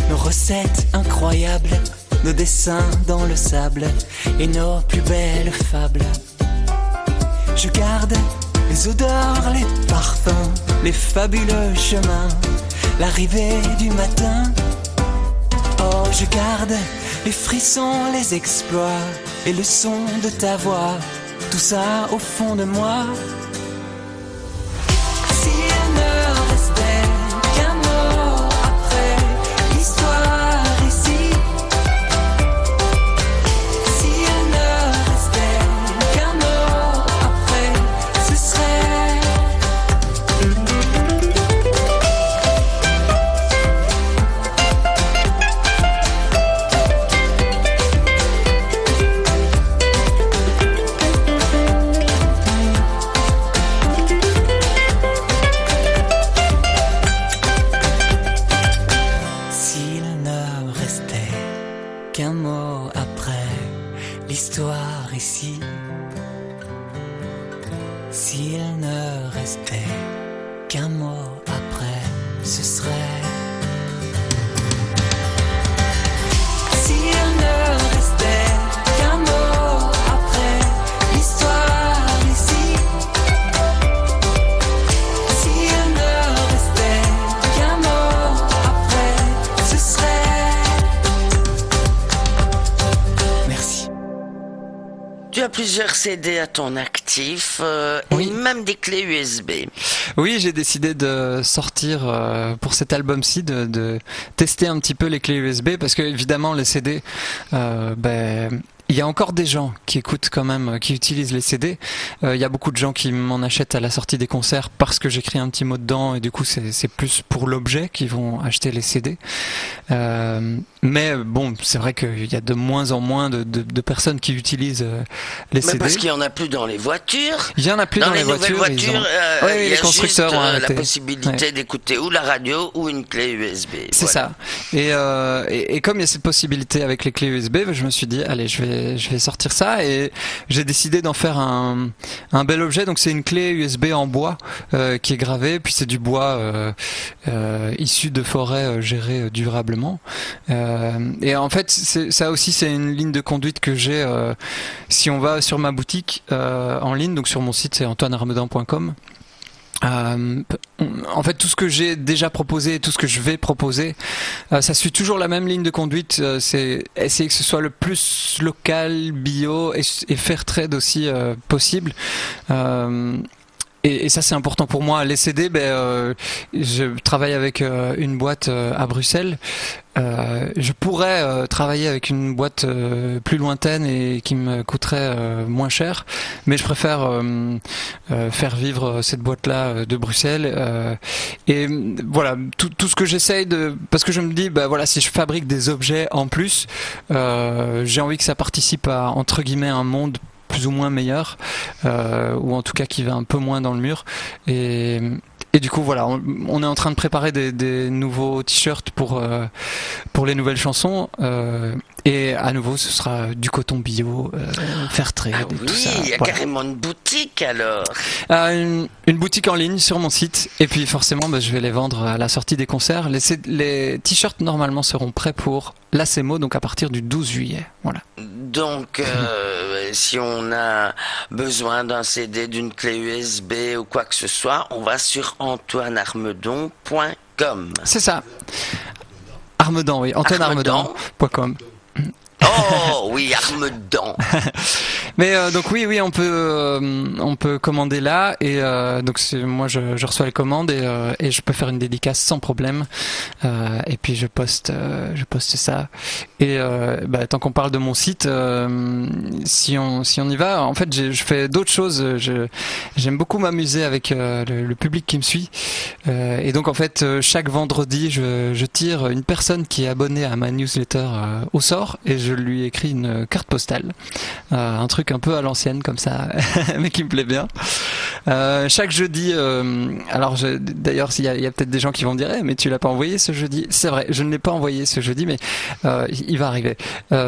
nos recettes incroyables, nos dessins dans le sable et nos plus belles fables. Je garde les odeurs, les parfums, les fabuleux chemins, l'arrivée du matin. Oh, je garde les frissons, les exploits et le son de ta voix, tout ça au fond de moi. Plusieurs CD à ton actif oui. Et même des clés USB. Oui, j'ai décidé de sortir pour cet album-ci, de tester un petit peu les clés USB, parce que évidemment les CD, il y a encore des gens qui écoutent quand même, qui utilisent les CD. Il y a beaucoup de gens qui m'en achètent à la sortie des concerts parce que j'écris un petit mot dedans, et du coup c'est plus pour l'objet qu'ils vont acheter les CD. Mais bon, c'est vrai qu'il y a de moins en moins de personnes qui utilisent les CD. Parce qu'il y en a plus dans les voitures. Il y en a plus dans les voitures. Il y les a constructeurs juste la possibilité d'écouter ou la radio ou une clé USB. C'est ça. Et comme il y a cette possibilité avec les clés USB, je me suis dit allez, je vais sortir ça, et j'ai décidé d'en faire un bel objet. Donc c'est une clé USB en bois qui est gravée, puis c'est du bois issu de forêts gérées durablement. Et en fait, ça aussi, c'est une ligne de conduite que j'ai. Si on va sur ma boutique en ligne, donc sur mon site, c'est antoinearmedan.com. En fait, tout ce que j'ai déjà proposé, tout ce que je vais proposer, ça suit toujours la même ligne de conduite. C'est essayer que ce soit le plus local, bio et fair trade aussi possible. et ça c'est important pour moi. Les CD, je travaille avec une boîte à Bruxelles. Je pourrais travailler avec une boîte plus lointaine et qui me coûterait moins cher, mais je préfère faire vivre cette boîte-là de Bruxelles. Et voilà, tout ce que j'essaye parce que je me dis, voilà, si je fabrique des objets en plus, j'ai envie que ça participe à, entre guillemets, un monde plus ou moins meilleur, ou en tout cas qui va un peu moins dans le mur. Et du coup, voilà, on est en train de préparer des nouveaux t-shirts pour les nouvelles chansons. Et à nouveau, ce sera du coton bio, Fairtrade, et tout ça. Oui, il y a carrément une boutique alors. Une boutique en ligne sur mon site. Et puis forcément, je vais les vendre à la sortie des concerts. Les t-shirts normalement seront prêts pour la CMO, donc à partir du 12 juillet. Voilà. Donc, si on a besoin d'un CD, d'une clé USB ou quoi que ce soit, on va sur antoinearmedon.com. C'est ça. Armedan, oui. AntoineArmedan.com. Oh oui, Armedan. Mais donc oui, on peut commander là et donc moi je reçois les commandes et je peux faire une dédicace sans problème. Et puis je poste ça. Et tant qu'on parle de mon site, si on y va, en fait je fais d'autres choses. J'aime beaucoup m'amuser avec le public qui me suit. Et donc en fait chaque vendredi je tire une personne qui est abonnée à ma newsletter au sort et je lui écris une carte postale, un truc un peu à l'ancienne comme ça, mais qui me plaît bien. Chaque jeudi, alors d'ailleurs il y a peut-être des gens qui vont me dire mais tu l'as pas envoyé ce jeudi. C'est vrai, je ne l'ai pas envoyé ce jeudi, mais il va arriver.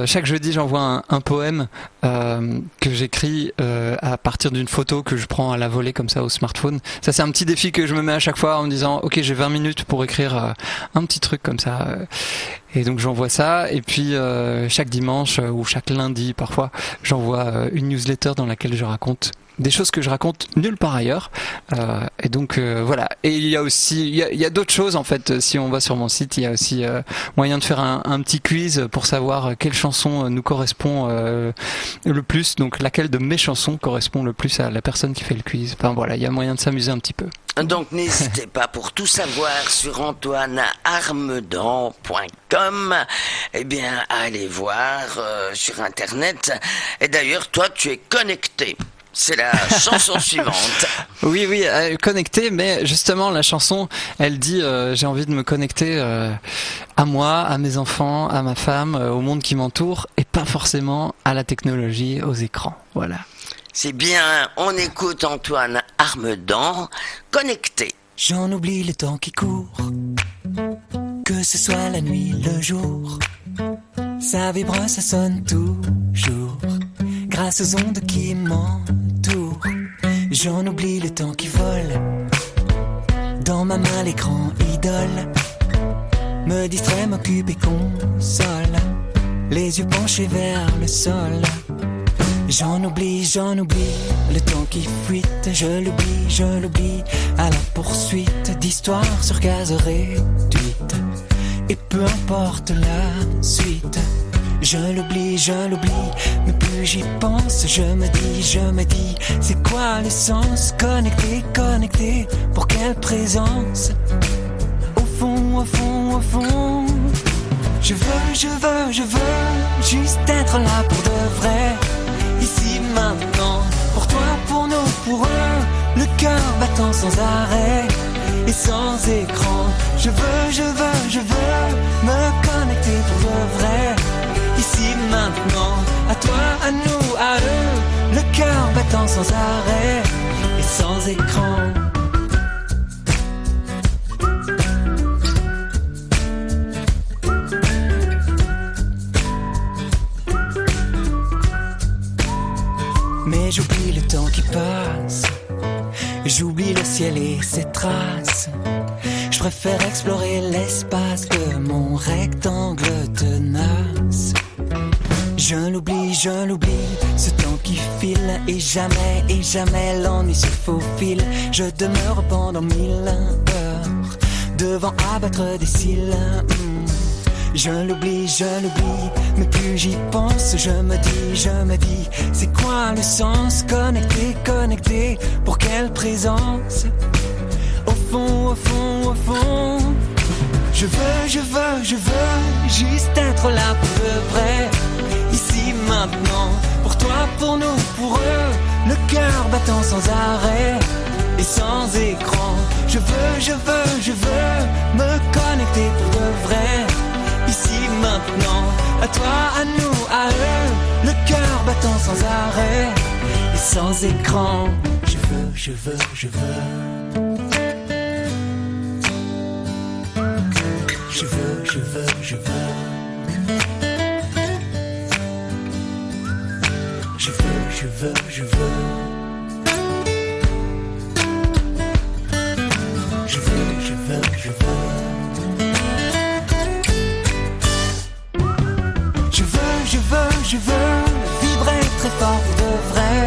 Chaque jeudi j'envoie un poème que j'écris à partir d'une photo que je prends à la volée comme ça au smartphone. Ça c'est un petit défi que je me mets à chaque fois en me disant ok, j'ai 20 minutes pour écrire un petit truc comme ça. Et donc j'envoie ça, et puis chaque dimanche ou chaque lundi parfois, j'envoie une newsletter dans laquelle je raconte des choses que je raconte nulle part ailleurs. Et donc voilà. Et il y a aussi, il y a d'autres choses en fait. Si on va sur mon site, il y a aussi moyen de faire un petit quiz pour savoir quelle chanson nous correspond le plus. Donc laquelle de mes chansons correspond le plus à la personne qui fait le quiz. Enfin voilà, il y a moyen de s'amuser un petit peu. Donc n'hésitez pas, pour tout savoir sur antoinearmedan.com, eh bien allez voir sur internet. Et d'ailleurs toi tu es connecté. C'est la chanson suivante. Oui, connecté, mais justement la chanson, elle dit j'ai envie de me connecter à moi, à mes enfants, à ma femme, au monde qui m'entoure, et pas forcément à la technologie, aux écrans. Voilà. C'est bien, on écoute Antoine Armedan, connecté. J'en oublie le temps qui court, que ce soit la nuit, le jour. Ça vibre, ça sonne toujours, grâce aux ondes qui m'entourent. J'en oublie le temps qui vole, dans ma main l'écran idole me distrait, m'occupe et console, les yeux penchés vers le sol. J'en oublie le temps qui fuite, je l'oublie à la poursuite d'histoires sur gaz réduite. Et peu importe la suite, je l'oublie, mais plus j'y pense, je me dis, c'est quoi le sens? Connecté, pour quelle présence? Au fond, je veux juste être là pour de vrai. Ici maintenant, pour toi, pour nous, pour eux, le cœur battant sans arrêt et sans écran. Je veux me connecter pour de vrai. Ici maintenant, à toi, à nous, à eux, le cœur battant sans arrêt et sans écran. Mais j'oublie le temps qui passe, j'oublie le ciel et ses traces. Je préfère explorer l'espace que mon rectangle tenace. Je l'oublie, ce temps qui file. Et jamais l'ennui se faufile. Je demeure pendant 1000 heures devant abattre des cils. Je l'oublie, mais plus j'y pense, je me dis, c'est quoi le sens? Connecté, pour quelle présence? Au fond, je veux juste être là pour de vrai, ici, maintenant, pour toi, pour nous, pour eux, le cœur battant sans arrêt et sans écran. Je veux me connecter pour de vrai, ici, maintenant, à toi, à nous, à eux, le cœur battant sans arrêt et sans écran. Je veux. Je veux vibrer très fort de vrai,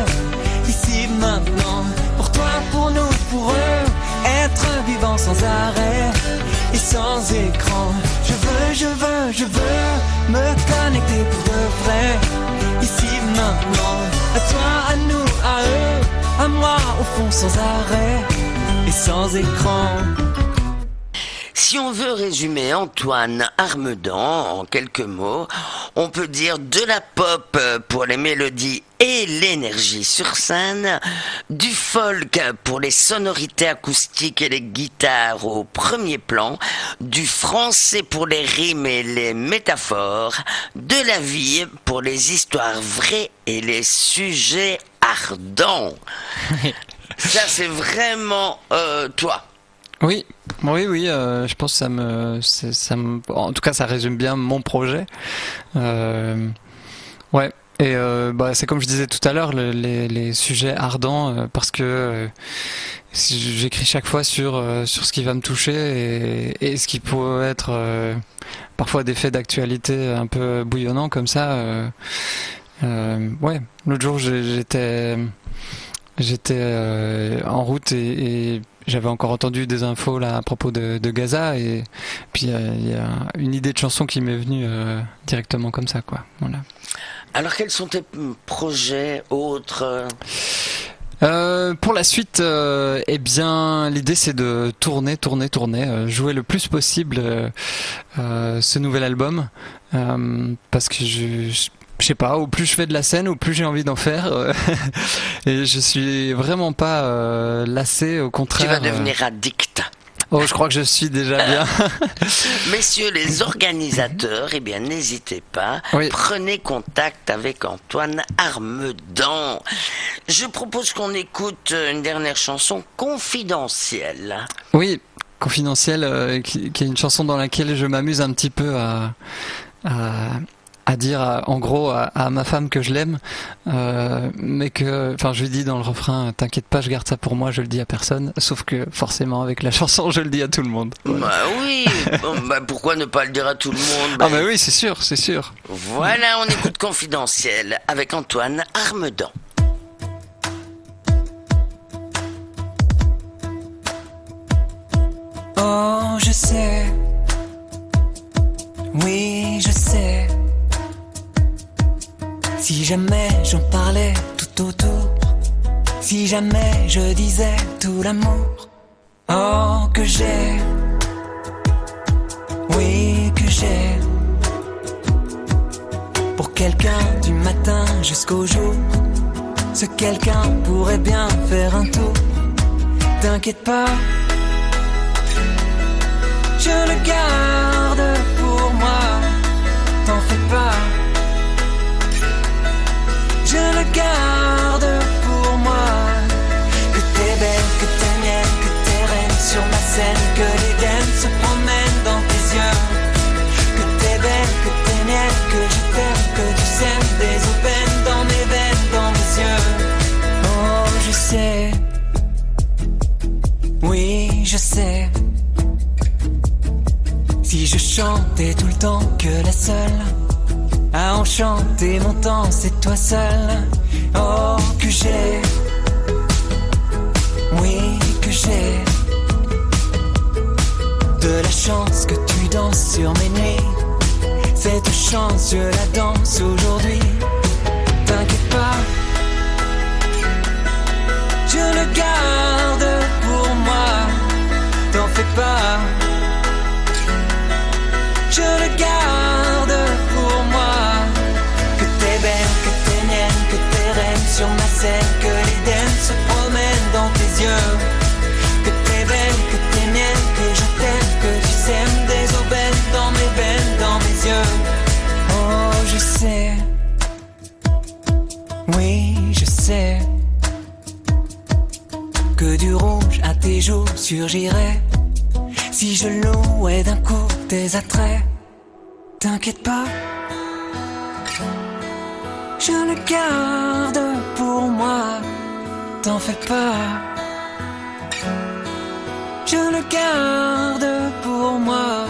ici maintenant, pour toi, pour nous, pour eux, être vivant sans arrêt et sans écran. Je veux me connecter pour de vrai, ici maintenant, à toi, à nous, à eux, à moi, au fond sans arrêt et sans écran. Si on veut résumer Antoine Armedan en quelques mots, on peut dire de la pop pour les mélodies et l'énergie sur scène, du folk pour les sonorités acoustiques et les guitares au premier plan, du français pour les rimes et les métaphores, de la vie pour les histoires vraies et les sujets ardents. Ça c'est vraiment toi. Oui, je pense que en tout cas, ça résume bien mon projet. Ouais. Et c'est comme je disais tout à l'heure, les sujets ardents, parce que j'écris chaque fois sur ce qui va me toucher et ce qui peut être parfois des faits d'actualité un peu bouillonnants comme ça. Ouais, l'autre jour j'étais en route et j'avais encore entendu des infos là à propos de Gaza et puis il y a une idée de chanson qui m'est venue directement comme ça, quoi. Voilà. Alors quels sont tes projets autres? Pour la suite, eh bien, l'idée c'est de tourner, jouer le plus possible ce nouvel album, parce que je sais pas, au plus je fais de la scène, au plus j'ai envie d'en faire. Et je suis vraiment pas lassé, au contraire. Tu vas devenir addict. Oh, je crois que je suis déjà bien. Messieurs les organisateurs, eh bien n'hésitez pas, oui. Prenez contact avec Antoine Armedan. Je propose qu'on écoute une dernière chanson confidentielle. Oui, confidentielle, qui est une chanson dans laquelle je m'amuse un petit peu à dire en gros à ma femme que je l'aime, mais que, enfin, je lui dis dans le refrain, t'inquiète pas, je garde ça pour moi, je le dis à personne, sauf que forcément avec la chanson je le dis à tout le monde. Voilà. Bah oui, pourquoi ne pas le dire à tout le monde? Ah bah oui, c'est sûr. Voilà, on écoute Confidentiel avec Antoine Armedan. Oh, je sais, oui, je sais. Si jamais j'en parlais tout autour, si jamais je disais tout l'amour, oh que j'ai, oui que j'ai, pour quelqu'un du matin jusqu'au jour, ce quelqu'un pourrait bien faire un tour. T'inquiète pas, je le garde pour moi, t'en fais pas. Je le garde pour moi. Que t'es belle, que t'es mienne, que t'es reine sur ma scène, que l'Éden se promène dans tes yeux. Que t'es belle, que t'es mienne, que je t'aime, que tu sèmes des aubaines dans mes veines, dans mes yeux. Oh, je sais, oui, je sais. Si je chantais tout le temps que la seule à enchanter mon temps, c'est toi seul. Oh, que j'ai, oui, que j'ai de la chance que tu danses sur mes nuits, chance, je la danse aujourd'hui. T'inquiète pas, je le garde pour moi. T'en fais pas, je le garde pour moi. Que t'es belle, que t'es mienne, que t'es reine sur ma scène, que l'Éden se promène dans tes yeux. Que t'es belle, que t'es mienne, que je t'aime, que tu sèmes des aubaines dans mes veines, dans mes yeux. Oh, je sais, oui, je sais, que du rouge à tes joues surgirait si je louais d'un coup tes attraits. T'inquiète pas, je le garde pour moi. T'en fais pas, je le garde pour moi.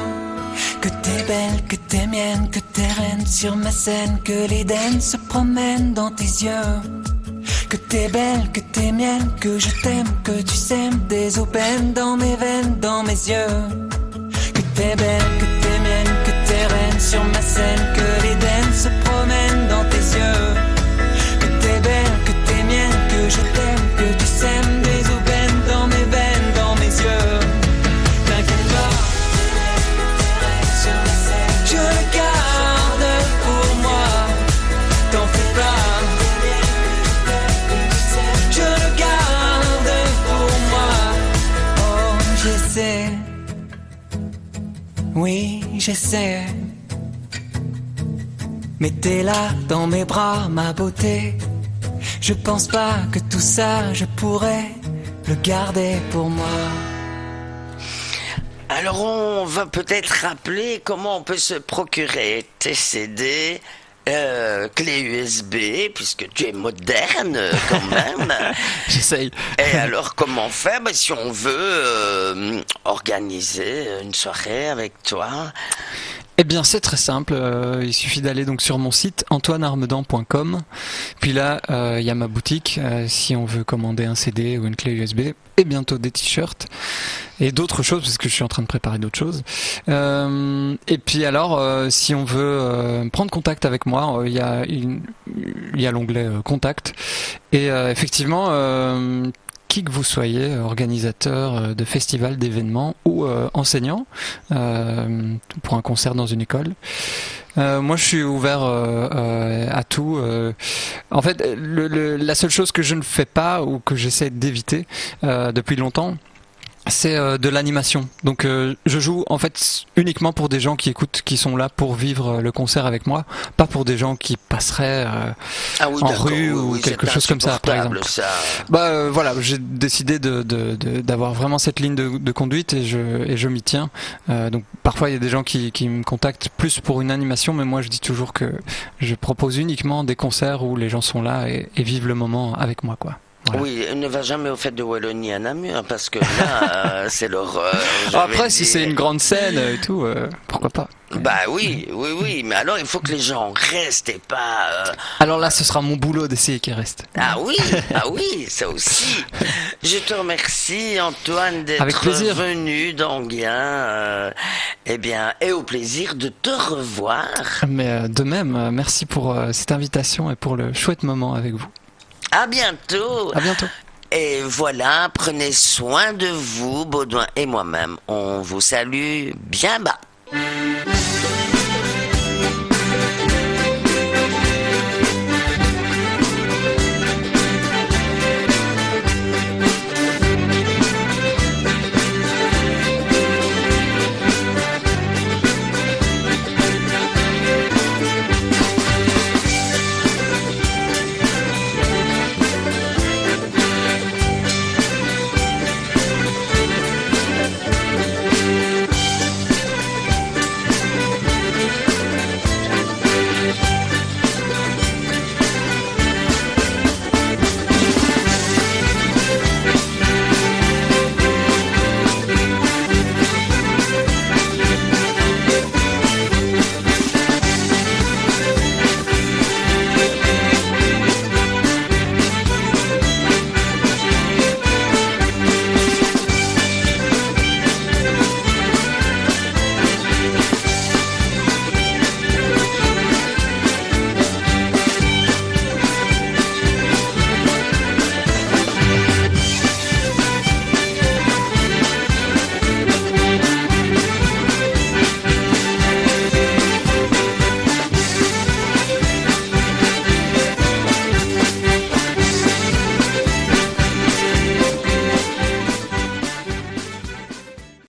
Que t'es belle, que t'es mienne, que t'es reine sur ma scène, que l'Éden se promène dans tes yeux. Que t'es belle, que t'es mienne, que je t'aime, que tu sèmes des aubaines dans mes veines, dans mes yeux. Que t'es belle, que t'es mienne, que t'es reine sur ma scène, que l'Éden se promène dans tes yeux. Que t'es belle, que t'es mienne, que je t'aime, que tu sèmes des aubaines dans mes veines, dans mes yeux. T'inquiète pas, je le garde pour moi. T'en fais pas, je le garde pour moi. Oh, j'essaie, oui, j'essaie. Mais t'es là dans mes bras, ma beauté. Je pense pas que tout ça, je pourrais le garder pour moi. Alors on va peut-être rappeler comment on peut se procurer tes CD, clé USB, puisque tu es moderne quand même. J'essaye. Et alors comment faire si on veut organiser une soirée avec toi? Eh bien, c'est très simple. Il suffit d'aller donc sur mon site antoinearmedan.com. Puis là, il y a ma boutique. Si on veut commander un CD ou une clé USB, et bientôt des t-shirts et d'autres choses, parce que je suis en train de préparer d'autres choses. Et puis alors, si on veut prendre contact avec moi, il y a l'onglet Contact. Et effectivement. Qui que vous soyez, organisateur de festivals, d'événements ou enseignant pour un concert dans une école. Moi, je suis ouvert à tout. En fait, la seule chose que je ne fais pas ou que j'essaie d'éviter depuis longtemps, c'est de l'animation. Donc je joue en fait uniquement pour des gens qui écoutent, qui sont là pour vivre le concert avec moi, pas pour des gens qui passeraient en rue ou quelque chose comme ça, par exemple. Ça. Voilà, j'ai décidé d'avoir vraiment cette ligne de conduite et je m'y tiens. Donc parfois il y a des gens qui me contactent plus pour une animation, mais moi je dis toujours que je propose uniquement des concerts où les gens sont là et vivent le moment avec moi, quoi. Voilà. Oui, ne va jamais au Fêtes de Wallonie à Namur, parce que là, c'est l'horreur. Après, si c'est une grande scène et tout, pourquoi pas. Bah oui, mais alors il faut que les gens restent et pas... Alors là, ce sera mon boulot d'essayer qu'ils restent. Ah oui, ça aussi. Je te remercie, Antoine, d'être venu d'Enghien. Et au plaisir de te revoir. Mais de même, merci pour cette invitation et pour le chouette moment avec vous. À bientôt. À bientôt. Et voilà, prenez soin de vous, Baudouin et moi-même. On vous salue bien bas.